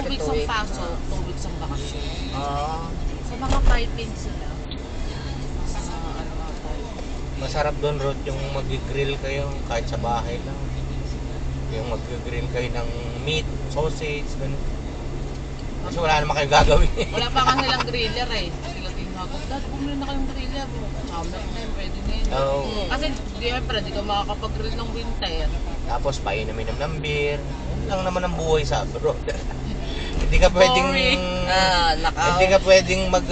weeks ang pasok, 2 weeks ang bakasyon. Sa mga Philippines sila. Ano nga tayo. Masarap doon, Rod, yung mag-grill kayo kahit sa bahay lang. Yung mag-grill kayo ng meat, sausage, ganun. Kasi wala naman kayong gagawin. Wala pa nga nilang griller eh. Sila tingnan ko, Dad, bumili na kayong griller mo. Summer na yun, pwede na yun. Oo. Kasi siyempre, di ka makakapag-grill ng winter. Tapos painumin ng beer. Yun lang naman ang buhay sa abroad. Hindi ka pwedeng Boring. hindi ka pwedeng mag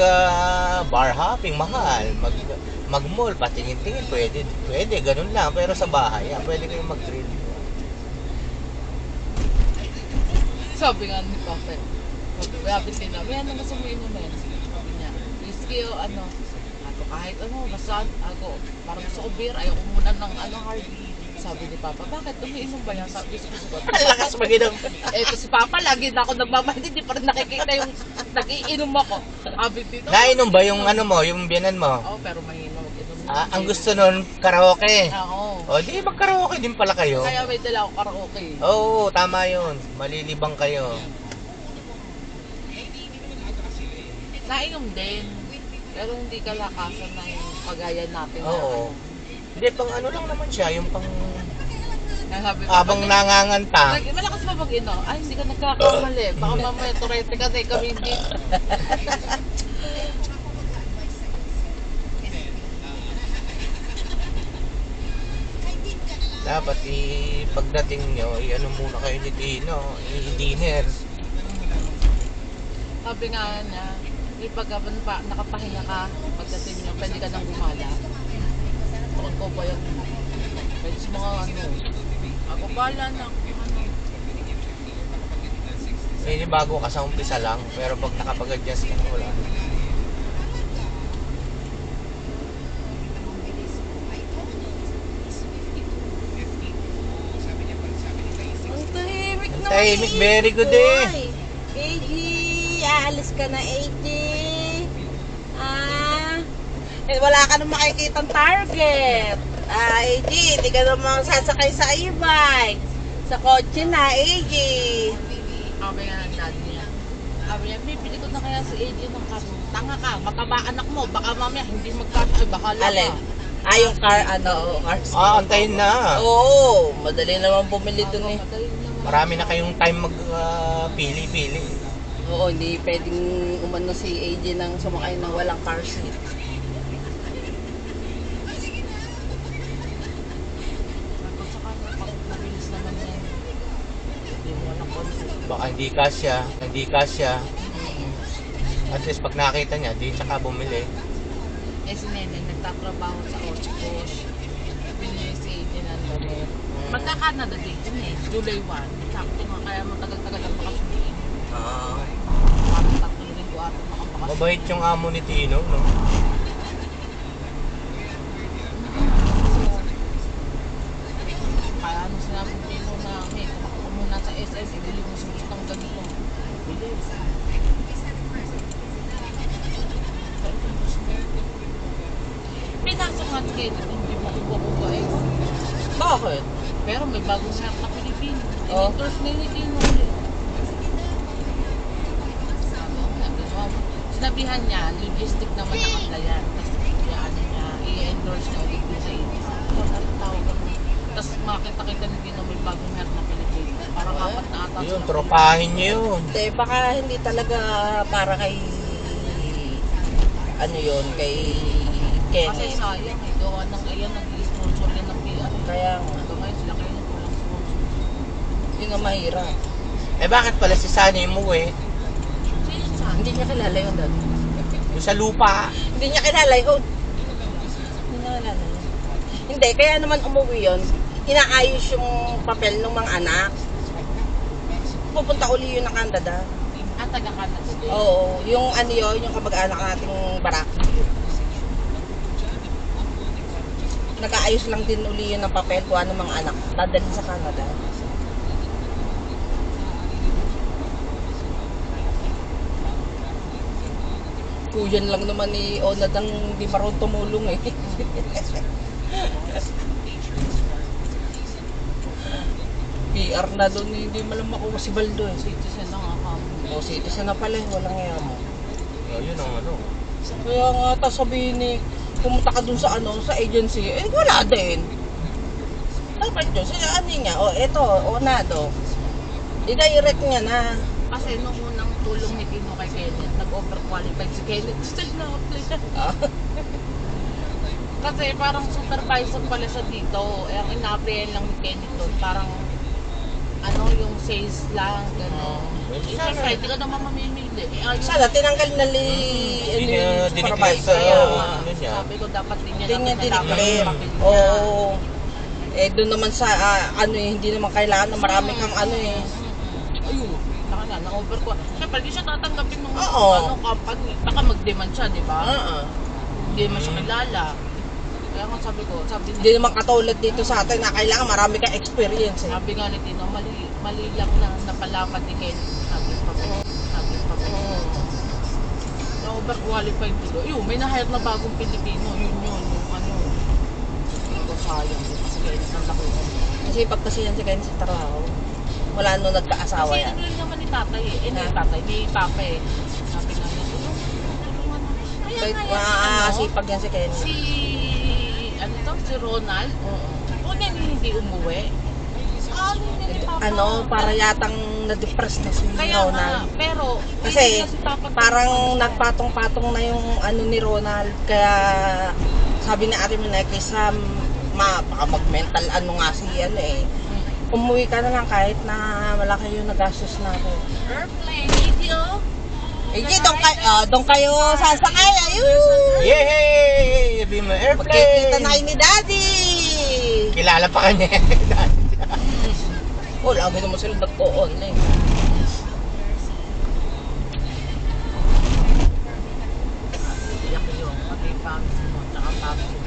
bar hopping, mahal. Mag-mall, patingin-tingin, pwede, ganun lang. Pero sa bahay, pwede kayong mag-grill. Sabi nga ni Papa, sabi sila, may ano gusto mo inumin? Sabi niya, whiskey o ano? Ako kahit ano, basta ako, parang gusto ko beer, ayoko muna ng ano, Harvey. Sabi ni Papa, bakit? Umiinom ba yan? Sabi ko, Ang lakas mag-inom. ito si Papa, lagi na ako nagmamahal, hindi pa rin nakikita yung nagiinom ako. Sabi dito. Nainom ba yung ano mo, yung biyanan mo? Oo, pero mahina mag-inom. Ang gusto nun, karaoke. Oo. O, di mag-karaoke din pala kayo. Kaya may dala ako karaoke. Oo, tama yun. Malilibang kayo. Nainom din. Pero hindi kalakasan na yung kagaya natin. Oo. Hindi, pang ano lang naman siya, yung pang Sabi ko, abang nanganganta. malakas ba mag-ino? Ay, hindi ka nagkakamali. Baka mamaya turete kasi kami hindi. Dapat pagdating nyo, ano muna kayo ni Tino, i-dinner. Sabi nga niya, pag nakapahinga ka, pagdating niya, pwede ka nang gumala. Tukod ko ba yan? Pwede sa mga ano, ako bala na. Eh, bago ka sa umpisa lang, pero pag nakapag-adjust ka na, wala. Ang tahimik naman. Tahimik, very good eh. AG, aalis ka na AG. Wala ka nang makikitang target. AG, hindi ka naman sasakay sa e-bike. Sa kotse na, AG. Sabi nga ng dad niya. Sabi niya, bibili ko na kaya si AJ ng karo. Tanga ka, mataba anak mo. Baka mamaya hindi magkasakay, bahala ka. Alin? Yung car, car seat. Antayin na. Oo, madali naman bumili dun eh. Madali naman. Marami na kayong time mag-pili-pili. Oo, hindi pwedeng umano si AJ nang sumakay ng walang car seat. At saka mabilis naman yan. Hindi mo walang concept. Baka hindi kasya. At least pag nakita niya, di tsaka bumili. Eh si Nene, nagtatrabaho sa Oshkosh. Binili si AJ ng damit. Magka-Canada din yun eh, July 1. Sakto nga, kaya matagal-tagal ang makasuliin. Parang 3 linggo ata makapakasin. Mabait yung amo ni Tino, no? Kaya ano sinabi ko na, may kumakita mo muna sa SS, ibili mo sa gustong ganito. Bili. Pinasok nga kayo, hindi mo kukuha eh. Bakit? Pero may bagong shirt na Pilipino. Oh. In-endorse na yun yung ulit. Sinabihan niya, logistic naman ang applyan. Tapos ano niya, i-endorse niya ulit yung sa inyo. Tawag ako. Tapos makita-kita na din na may bagong shirt na Pilipino. Parang apat na ata. Yun, tropahin niyo yun. Hindi, baka hindi talaga para kay ano yun, kay Kasi Kenneth. sayang eh. Gawa ng ayan, nag-sponsor yan ng PR. Kaya nga, Hanggang ngayon sila kayo walang sponsor. yun ang mahirap. Eh bakit pala si Sunny umuwi? Sino saan? Hindi niya kilala yun dati. Yung sa lupa. Hindi niya kilala yun. Hindi niya kilala yun. Hindi, kaya naman umuwi yun. Inaayos yung papel ng mga anak. Pupunta uli yun ng Canada. Taga-Canada din. Oo, yung ano yun, yung kamag-anak nating barak. Nag-aayos lang din uli yun ng papel kung ano mga anak. Dadalhin sa Canada. Kuyan lang naman ni Onad ang hindi marunong tumulong eh. PR na doon, hindi malam makuha si Baldo eh. Citizen lang ako. O, citizen na pala, walang iya mo. Yun ang ano. Kaya nga, tapos sabihin ni, pumunta ka dun sa ano, sa agency, eh wala din. Dapat yun, sila ano niya, eto, onado. I-direct niya na. Kasi nung unang tulong ni Tino kay Kenneth, nag-overqualified si Kenneth. Still na-apply siya. Ah, Kasi parang supervisor pala siya dito. Eh, ang ina-applyan lang ni Kenneth doon, parang ano, yung sales lang, gano'n. Siyempre, hindi ka naman mamimili. Eh, ayun, sana tinanggal na li, Hindi niya yung dineclare supervisor. sa kaya ano nga, niya. sabi ko dapat din niya Hindi niya nalaman dineclare. yung papel niya. Oo. Eh, doon naman sa, ano eh, hindi naman kailangan na marami kang ano eh. Ayun, saka nga, na-over ko. Siyempre, di siya tatanggapin ng Oo. ano, company. Baka mag-demand siya, di ba? Hindi naman siya kilala. Kaya nga sabi ko, Hindi naman katulad dito sa atin na kailangan marami kang experience eh. sabi nga ni Tino, mali lang na napalapat ni Ken. Sabi pa. Na-overqualified dito. Ayun, may na-hire na bagong Pilipino. Yung ano. Hindi ko sayang. Kasi kaya ang laki. Kasi pag kasi yan si Ken sa trabaho, wala nung nagkaasawa Kasi yan. ano rin naman ni tatay eh. Ni tatay, ni papa eh. Sabi nga niya, tulungan mo. Kaya Kahit nga yan, ano, maasipag yan si Ken. si Ronald. O hindi umuwi. Hindi ni papa. Ano, para yatang na-depress na si Kaya nga, Ronald. pero Kasi hindi na si papa parang tulungan. nagpatong-patong na yung ano ni Ronald. Kaya sabi ni Ate Minay, kaysa baka mag-mental ano nga si ano eh. Umuwi ka na lang kahit na malaki yung nagastos natin. Airplane video. Eh, di, doon kayo sasakay. Ayun! Yay! Be my Magkikita airplane! na kayo ni Daddy! Kilala pa kanya. Oh, lagi naman sila nagpo-online. Iyak yun. Pati pamsi mo, tsaka pamsi mo.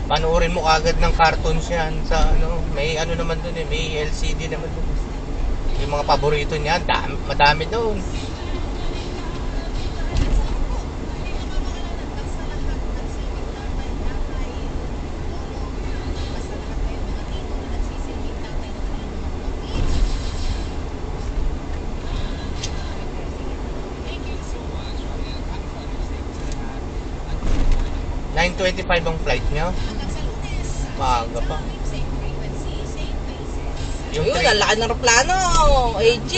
Panoorin mo kagad ng cartoons yan sa ano. May ano naman dun eh. May LCD naman dun. Yung mga paborito niya, madami doon. $9:25 ang flight niya. Maaga pa. Yung Ayun, ang laki ng aeroplano. AG!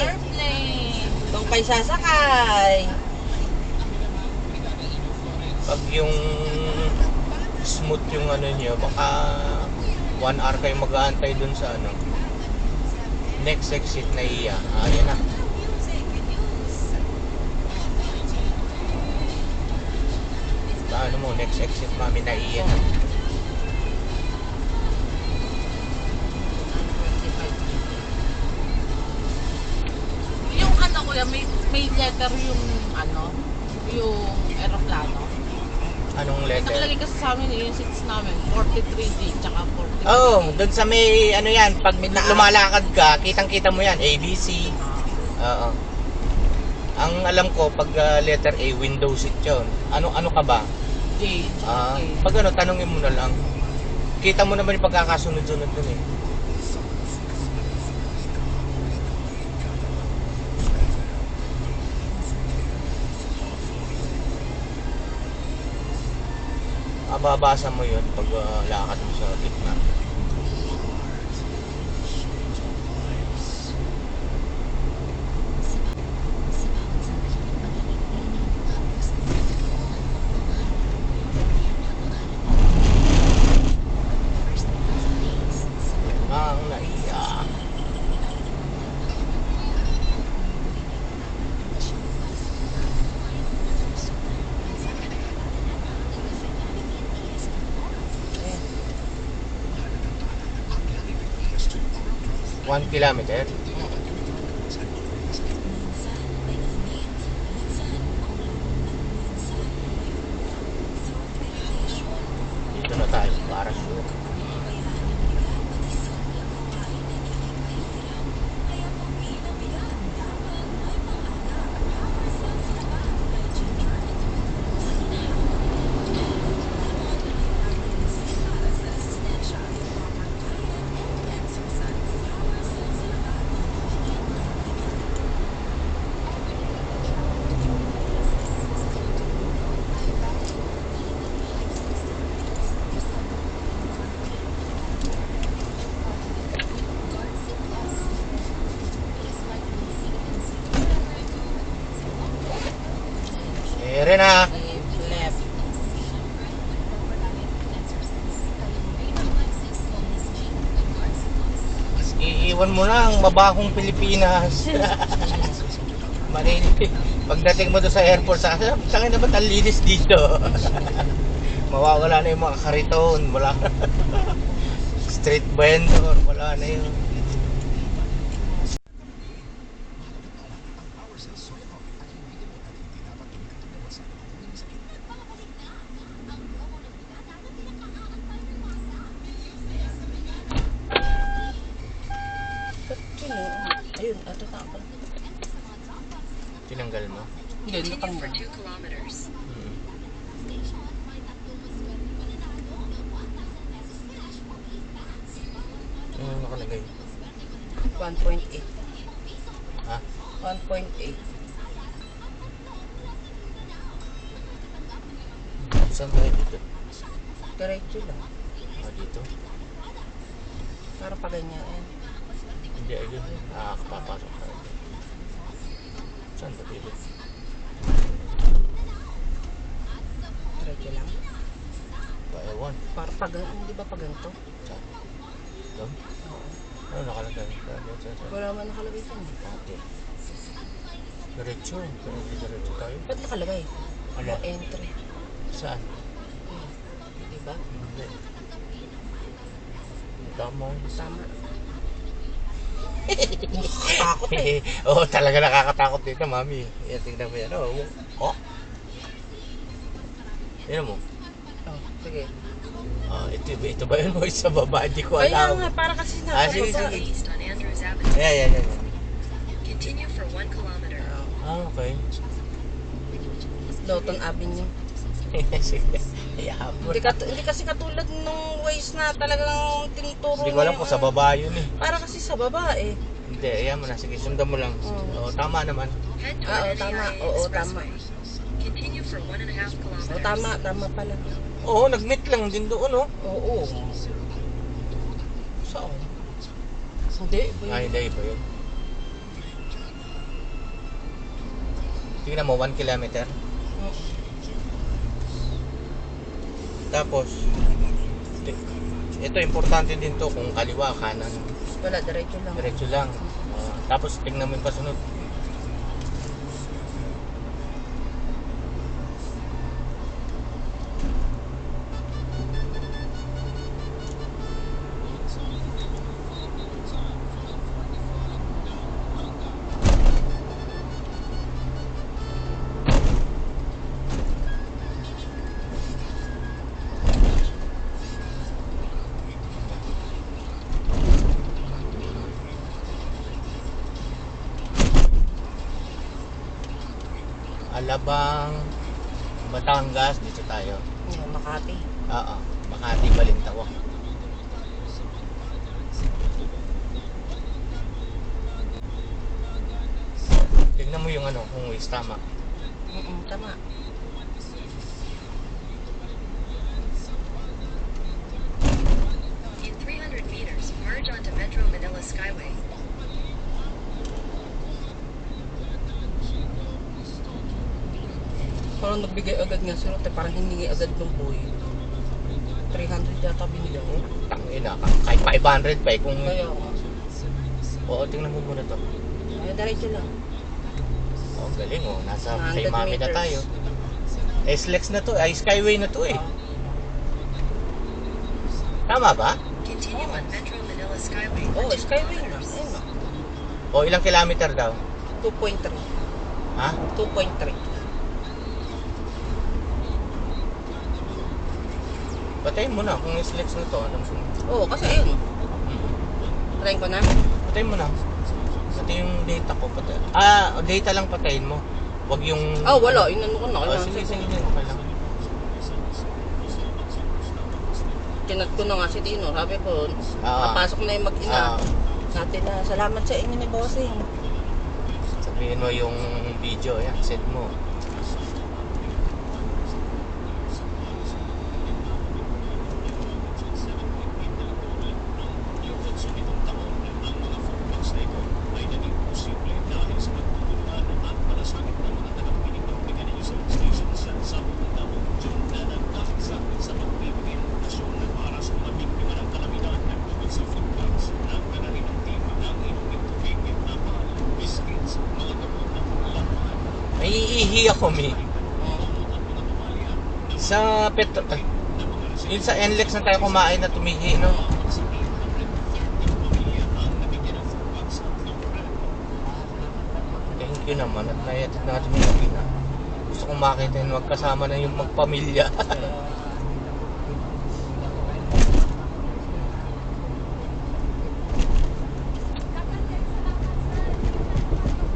Airplane. Doon kayo sasakay. pag yung smooth yung ano niyo, baka 1 hour kayo mag-aantay dun sa ano. Next exit na iya. Ayan na. Paano mo, next exit mami na iya na. Yung ano kuya, may letter yung ano, yung aeroplano. Anong letter? Nakalagay kasi sa amin yung seats namin, 43D, tsaka 43D. Oh, dun sa may ano yan, pag lumalakad ka, kitang-kita mo yan, ABC. Oo. Ang alam ko, pag letter A, window seat yun. Ano ka ba? J, tsaka K. Pag ano, tanongin mo na lang. Kita mo naman yung pagkakasunod-sunod dun eh. Mababasa mo yun pag lakad mo sa gitna. Ang naiyak. One kilometer. Dito na tayo para sure. mo na ang mabahong Pilipinas. Manili. Pagdating mo doon sa airport, saan na ba't ang linis dito? Mawawala na yung mga kariton, wala. Street vendor, wala na yun. Ayun, ato tapon. Tinanggal mo? Hindi, Continue for natanggal. 2 kilometers. Hmm. Ano nakalagay? 1.8. Ha? 1.8. Saan tayo dito? Diretso lang. Dito? Para pa ganyan. Hindi, ayun. Kapapasok tayo. Saan ba dito? Diretso lang. Ewan. Para pa ganyan. Di ba pa ganito? Saan? Doon? Oo. Ano nakalagay? Saan? Wala man nakalagay dyan. Okay. Diretso. Diretso tayo. Ba't nakalagay? Ano? No entry. Saan? Diba? Hindi. Tama. Tama. Takot eh. Oo, talaga nakakatakot dito, mami. Yan, tingnan mo yan. Oh. Tingnan mo. Oh, sige. Ito ba yun? Sa baba, hindi ko Kaya alam. nga, para kasi Sige, nasa sige. East on Andrews Avenue. Yan. Continue for 1 kilometer. Okay. Lawton Avenue. Sige. Hayaan mo. Hindi kasi katulad nung ways na talagang tinuturo. Hindi ko alam kung sa baba yun eh. Para kasi sa baba eh. Hindi, hayaan mo na. Sige, sundan mo lang. Oo, tama naman. Head to Oo, the tama. NAIA Oo, tama. Expressway. Continue for 1.5 kilometers. Tama pala. Oo, nag-meet lang din doon, oh. Oo. Saan? Hindi, ba yun? Hindi, iba yun. Tingnan mo, 1 kilometer. Tapos, ito importante din to kung kaliwa, kanan. Wala, diretso lang. Diretso lang. Tapos tingnan mo yung pasunod. Alabang, Batangas, dito tayo. Yan, Makati. Oo, Makati, Balintawak. Tignan mo yung ano, kung waste tama. Tama. In 300 meters, merge onto Metro Manila Skyway. Parang nagbigay agad nga sila, parang hiningi agad ng buhay. 300 yata binigyan ko. Tangina ka, kahit 500 pa eh. Kung... Kaya ako. Oo, tingnan mo muna to. Ay, diretso lang. Oh, galing oh, nasa 100 kay mami na meters. tayo. SLEX na to, ay Skyway na to eh. Tama ba? Continue on Metro Manila Skyway. Oo, for 2 Skyway na. kilometers. Ayun na. O ilang kilometer daw? 2.3. Ha? 2.3. Patayin mo na kung SLEX na to. Anong sunod? Oo, kasi ayun. Try ko na. Patayin mo na. Pati yung data ko patayin. Data lang patayin mo. Wag yung... Wala. Inano ko na. Sige. Okay lang. Kinat ko na nga si Tino. Sabi ko, Ah. papasok na yung mag-ina. Sabi na, salamat sa inyo ni Bossing. Sabihin mo yung video. Yan, send mo. Naiihi ako, Mi. Sa yun sa NLEX na tayo kumain na tumihi, no? Thank you naman at naiatid natin yung gabi na. Gusto kong makita yun, magkasama na yung magpamilya.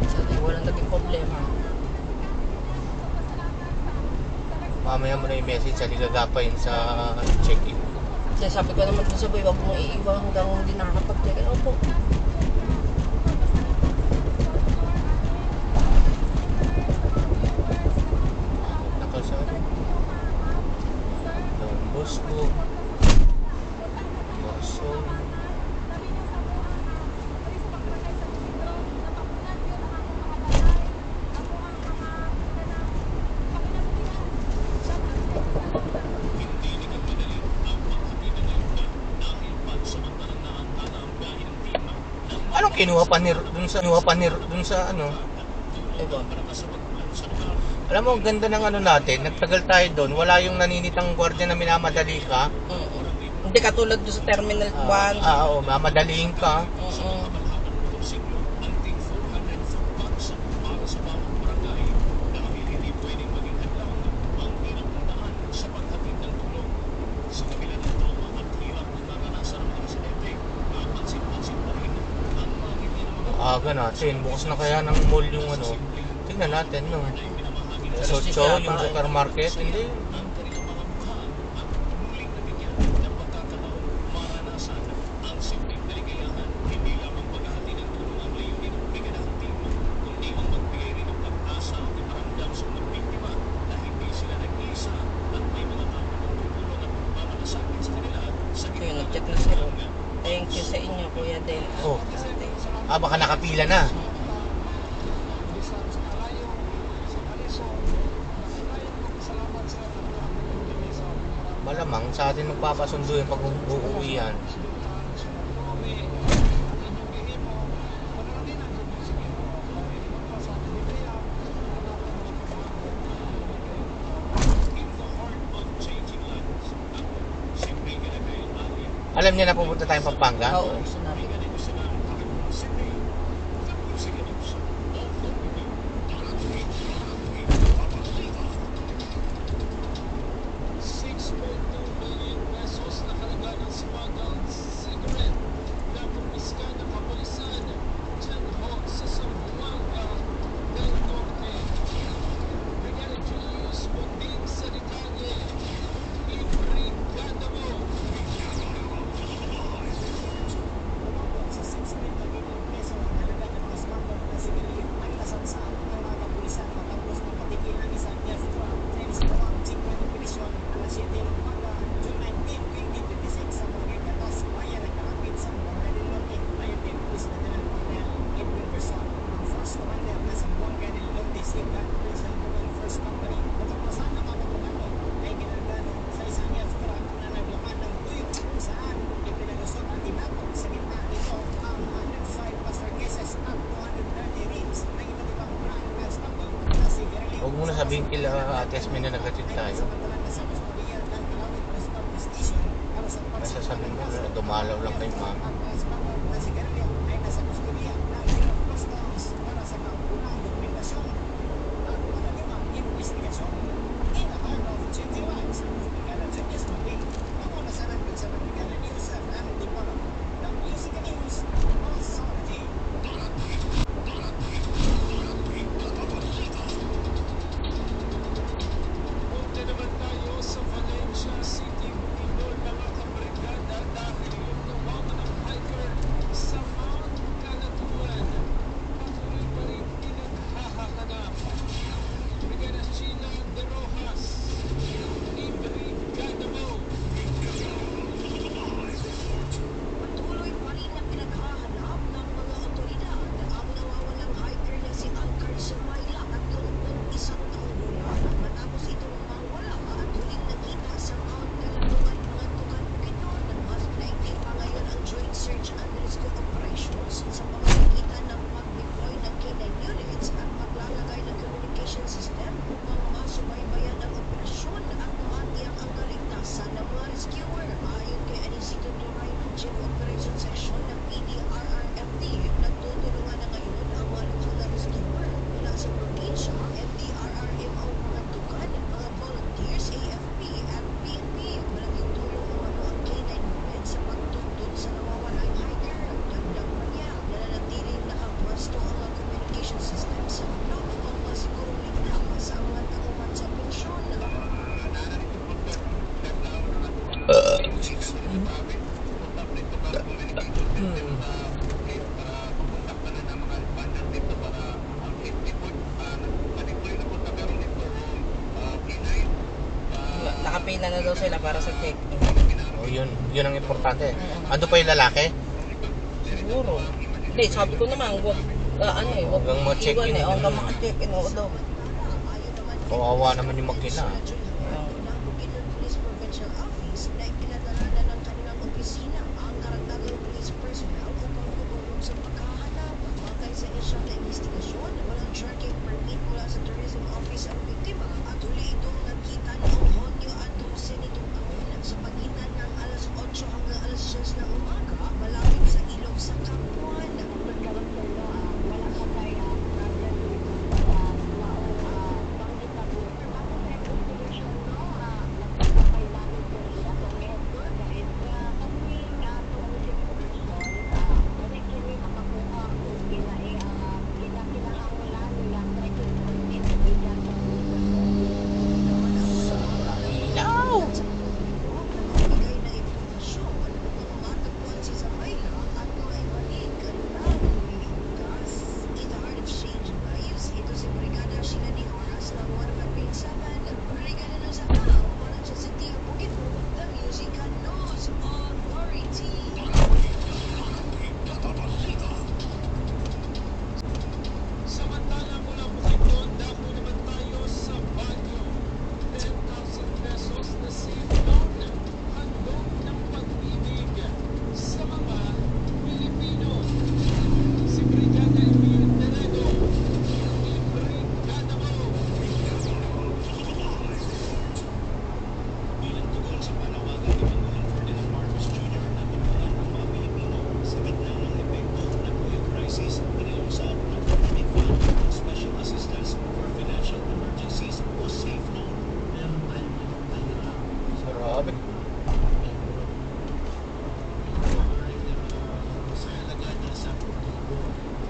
Sana walang naging problema. Mamaya mo na yung message sa ligagapain sa check-in. Kasi sabi ko naman dun sa boy, wag mong iiwan hanggang hindi nakakapag-check. Opo. Nakasari. Don Bosco. Marson. Anong kinuha pa ni dun sa ano? Diba? Alam mo, ang ganda ng ano natin, nagtagal tayo doon, wala yung naninitang gwardiya na minamadali ka. Hindi katulad doon sa Terminal 1. Oo, mamadaliin ka. Aga natin, bukas na kaya ng mall yung ano. Tingnan natin, no? Socho, yung supermarket, hindi. So yun, nag-check na sila. Thank you sa inyo, Kuya Del. Oh. Baka nakapila na. Malamang sa atin magpapasundo yung pag-uuwi yan. Alam niya na pupunta tayong Pampanga? Oo, sinabi ko. Huwag mo na sabihin kila Ate Esme na nagkatid tayo. Basta sabihin mo, dumalaw lang kay mama. nakapila na daw sila para sa check-in. O yun ang importante. Ando pa yung lalaki? Siguro. Hindi, sabi ko naman, huwag, huwag Hanggang ma-check-in. Hanggang maka-check-in, oo daw. Kawawa naman yung makina. Bukidnon Police Provincial Office na ipinadala na ng kanilang opisina ang karagdagang police personnel upang tutulong sa paghahanap. Batay sa inisyal na investigasyon, walang tracking permit mula sa Tourism Office ang biktima at huli itong nakita noong Hunyo at 12 nitong taon sa pagitan ng alas 8 hanggang alas 6 ng umaga malapit sa ilog sa Kapuan. Magkaroon na wala ka kaya problem Bigay na impormasyon nung matagpuan si Zamayla at mga ibalik na lumiligtas. In the heart of change lives, ito si Brigada Sheila Di Horas ng 157. Brigada ng Sakal, wala siya sa Tio Bukidnon, the Musical News Authority. Samantala mula Bukidnon, dako naman tayo sa Baguio. 10,000 pesos na safe loan. Handog ng pag-ibig sa mga Pilipino. Si Brigada Emil Teredo. Ibrigada mo! Bilang tugon sa panawagan ni Pangulong Ferdinand Marcos Jr. na tulungan ang mga Pilipino sa gitna ng epekto ng oil crisis, iniusap ng Pandemic Fund ng Special Assistance for Financial Emergencies o SAFE Loan. Meron tayong pinagtayaan Grabe. sa halaga na 10,000.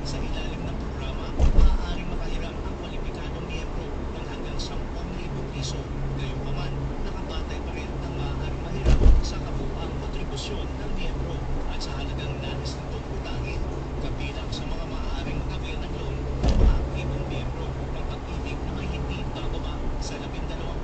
Sa ilalim ng programa, maaaring makahiram ang kwalipikadong miyembro ng hanggang 10,000 piso. Gayunpaman, nakabatay pa rin ang maaaring mahiram sa kabuuang kontribusyon ng miyembro at sa halagang nais nitong utangin. Kabilang sa mga maaaring mag-avail ng loan ang mga aktibong miyembro ng pag-ibig na may hindi bababa sa 12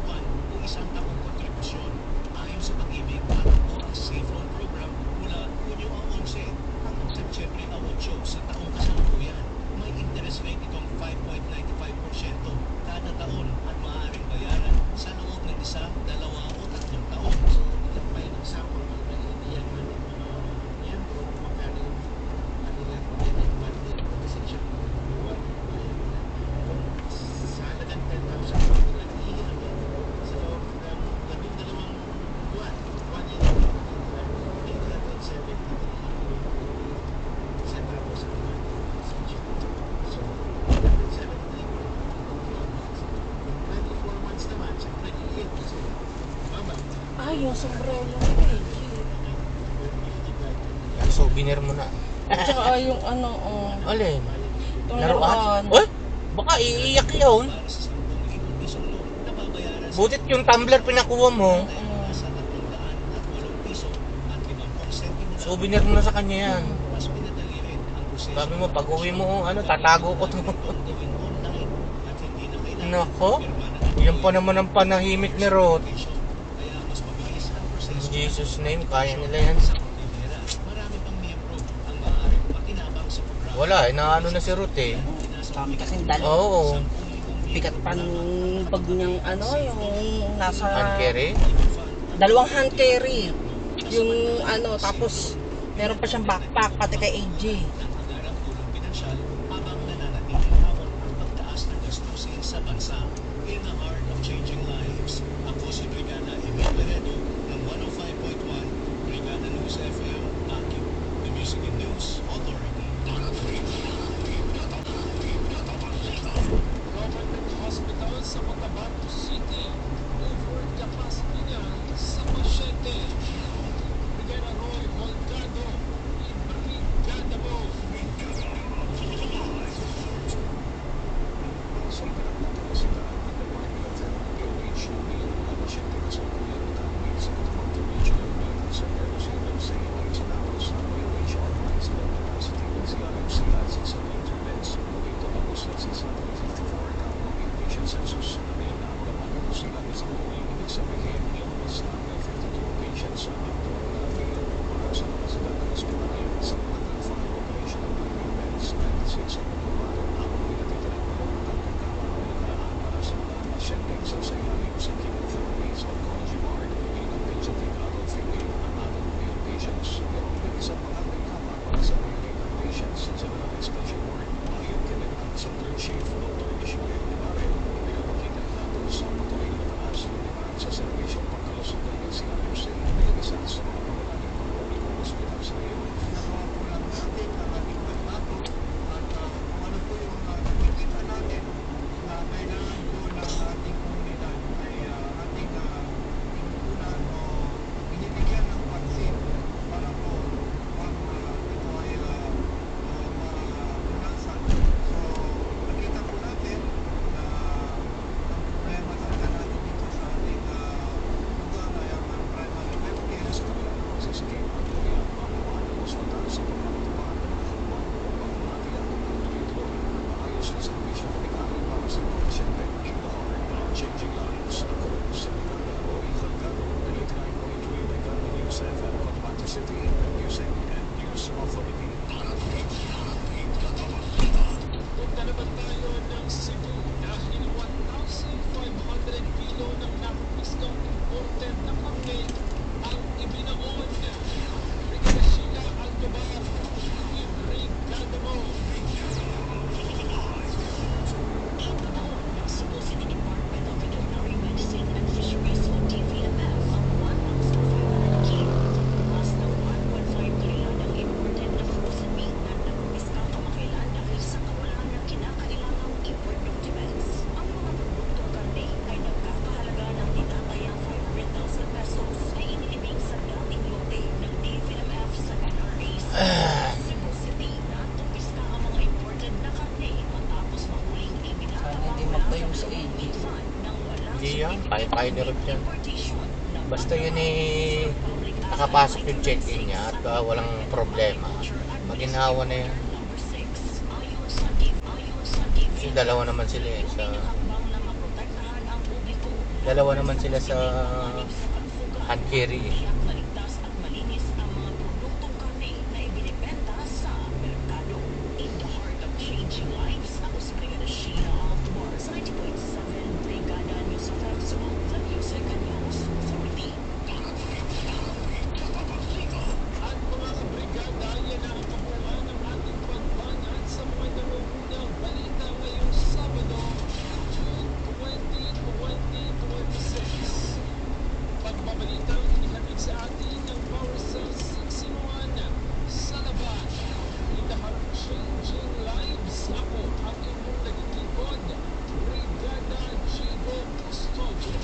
buwan o isang taong kontribusyon. Ayon sa pag-ibig, tatakbo ang Safe Loan Program mula Hunyo 11 hanggang Setyembre 8 sa taong kasalukuyan. May interest rate itong 5.95% kada taon at maaaring bayaran sa loob ng 1, 2 o 3 taon. So, bigyan tayo ng sample ng naiindihan man ng mga miyembro kung magkano yung kanilang pagdating monthly compensation ng buwan. Sa halagang 10,000 ang nilang ihiramin sa loob ng 12 buwan. 1 year, 873 centavos ang monthly compensation. So, 873 kung 24 months naman, sa 28 kasi baba. Ay, yung sombrero ni Reggie. Souvenir mo na. At saka yung Alin? itong Laruan? laruan. Uy! Baka iiyak yun. Para sa 10,000 pisong loan na babayaran sa Butit yung tumbler pinakuha mo. sa 308 piso at 50 sentimo na. Souvenir mo na sa kanya yan. Mas pinadali rin ang proseso. Sabi mo, pag uwi mo, tatago ko to. Gawin online at hindi na kailangan Nako, pirma ng yan pa naman ang panahimik ni Rod. Kaya mas mabilis ang proseso. In Jesus' name, kaya nila yan. Sa pagtitira, marami pang miyembro ang maaaring makinabang sa programa. Wala, naano na si Ruth eh. Kami kasing dalawa. Oo. Bigat pa nung pag niyang yung nasa... Hand carry. Dalawang hand carry. Yung tapos meron pa siyang backpack pati kay AJ. ng agarang tulong pinansyal habang nananatiling hamon ang pagtaas ng gastusin sa bansa. In the heart of changing lives, ako si Brigada Emil Teredo ng 105.1 Brigada News FM, Baguio, the Music and News Authority. Government Hospital sa Cotabato City. Over capacity niya sa pasyente. Brigada Roy Holgado. Ibrigada mo! yung sa AD. Hindi yan, kaya ni Rod yan. Basta yun eh, nakapasok yung check-in niya at walang problema. Maginawa na yan. Kasi dalawa naman sila sa hand carry eh. At mga brigada, yan ang kabuuan ng ating pagbanat sa mga nangungunang balita ngayong Sabado, June 20, 2026. Pagbabalitang inihatid sa atin ng Power Cell 6-in-1 sa laban. In the heart of changing lives, ako ang inyong naging lingkod, Brigada Jigo Custodio.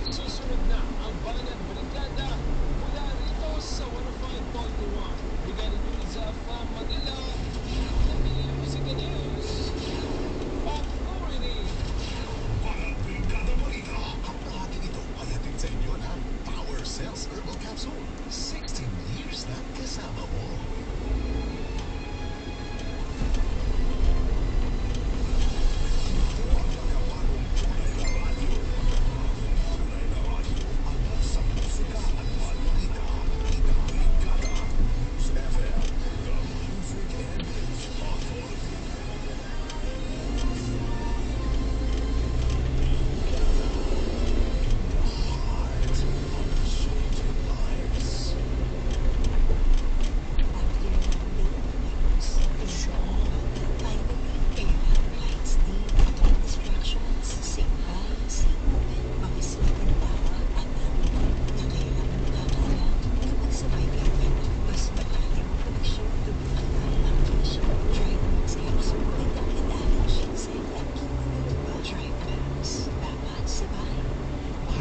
Susunod na ang Banat Brigada mula rito sa 105.1. Brigada News of Manila, the Music News. Authority. Mga Brigada Balita, ang nahating ito ay hatid sa inyo ng Power Cells Herbal Capsule. 16 years na kasama mo. Ito ang nakabagong tunay na radyo. Tunay na radyo, hanggang sa musika at balita. Ika Brigada News FM, the Music and News Authority.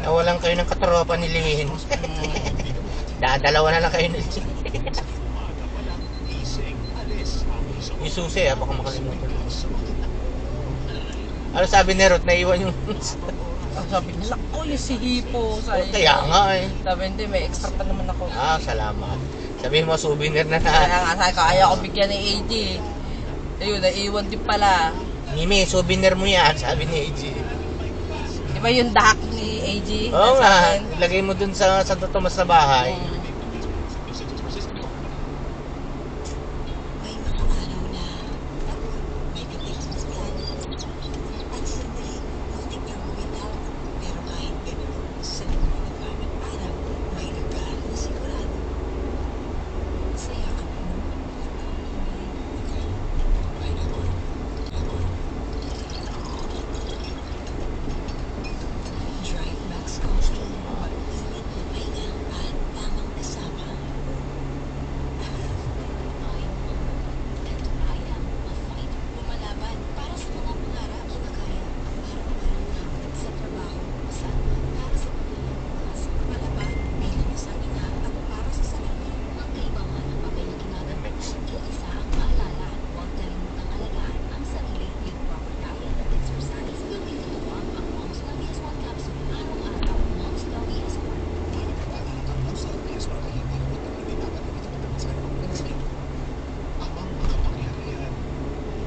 Nawalan kayo ng katropa ni Lin. Dadalawa na lang kayo ni Lin. Yung susi baka makalimutan. Ano sabi ni Ruth, naiwan yung... Sabi niya, naku, yung si Hipo. Kaya nga eh. Sabi hindi, may extra pa naman ako. Salamat. Sabihin mo, souvenir na Kaya na. nga, sabi ko, ayaw ko bigyan ni AD. Ayun, naiwan din pala. Mimi, souvenir mo yan, sabi ni AJ. Di ba yung dahak ni AG? Oo Sa nga, akin? ilagay mo dun sa Santo Tomas na bahay. May mga araw na may kapitan at sandali muntik kang bumitaw. Pero kahit ganun, sa liwanag ng araw, may lugar na sigurado. Saya ka mo. Drive Max Coffee. Mag-init na pahinga at tamang kasama. Lumalaban para sa mga pangarap na kaya. Araw-araw lang sa trabaho, sa para sa pamilya, sa lumalaban bilang isang ina at para sa sarili. Ang kaibahan ng papel na ginagamit, iisa ang maalala. Huwag kalimutang alagaan ang sarili. Yung proper diet at exercise. Gawin ito ang Mom's Lovey as One capsule. Araw-araw, Mom's Lovey as One. Ang most obvious para hindi mo at hindi dapat ito sa iyo. Amang makapangyarihan,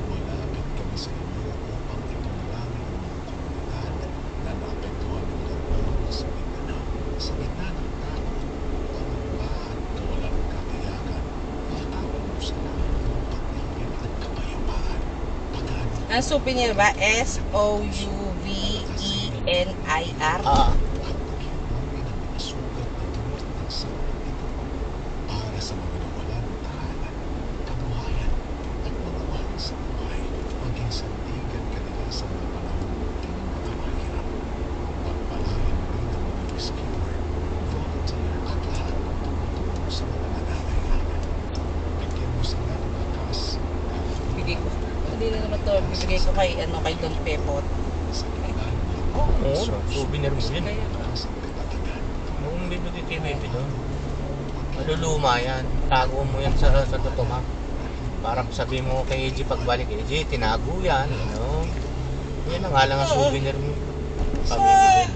malapit kami sa inyo upang ipanalangin ang mga komunidad na naapektuhan ng loob sa Mindanao. Sa gitna ng takot, pangamba at kawalang katiyakan, patawag mo sila ng pag-ibig at kapayapaan. Pag-ano Ang souvenir ba? SOUVENIR? Ah, at pag-iuwi ng mga sugat na dulot ng sakit ito para sa mga nawalan ng tahanan, kabuhayan at mga mahal sa buhay, maging sandigan kanila sa mga panahon ng pinakamahirap. Pagpalain din ng mga rescuer, volunteer at lahat ng tumutulong sa mga nangangailangan. Bigyan mo sila ng lakas Bigay ko. Hindi na naman to. Bibigay ko kay Don Pepot. sa gitna ng mga oo, souvenir mo yun eh. sa katatagan. Yung BBTV doon. Maluluma yan. Tago mo yan sa Santo Tomas. Para sabihin mo kay AJ pagbalik, AJ, tinago yan. Ano? Yan na nga lang ang souvenir mo. Pamili.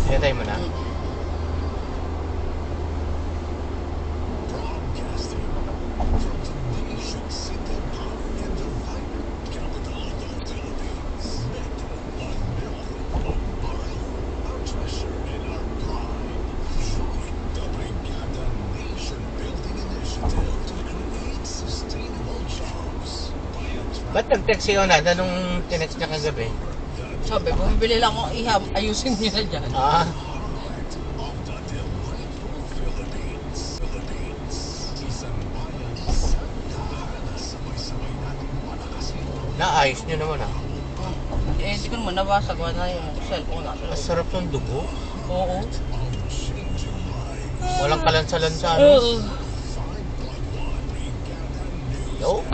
Hintay mo na. Broadcasting from the nation's single hub and the vibrant capital of the Philippines. Metro Manila, our treasure and our pride. Join the Brigada Nation Building Initiative to create sustainable jobs by Ba't nag-text si Onada nung tinext niya kagabi? Sabi, bumibili lang akong iham, ayusin niyo na dyan. Ah, heart of the delightful Philippines. Isang bayan na sabay-sabay natin palakasin. naayos niyo naman ah. Eh, hindi ko naman nabasa ko na yung cellphone natin. Masarap ng dugo. Oo. Walang kalansa-lansa. Oo. Yo.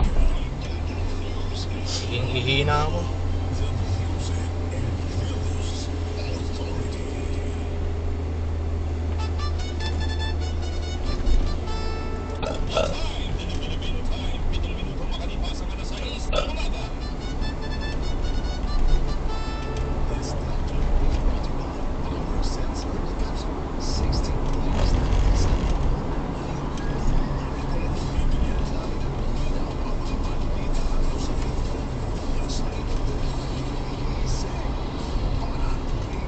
Siging ihina ako.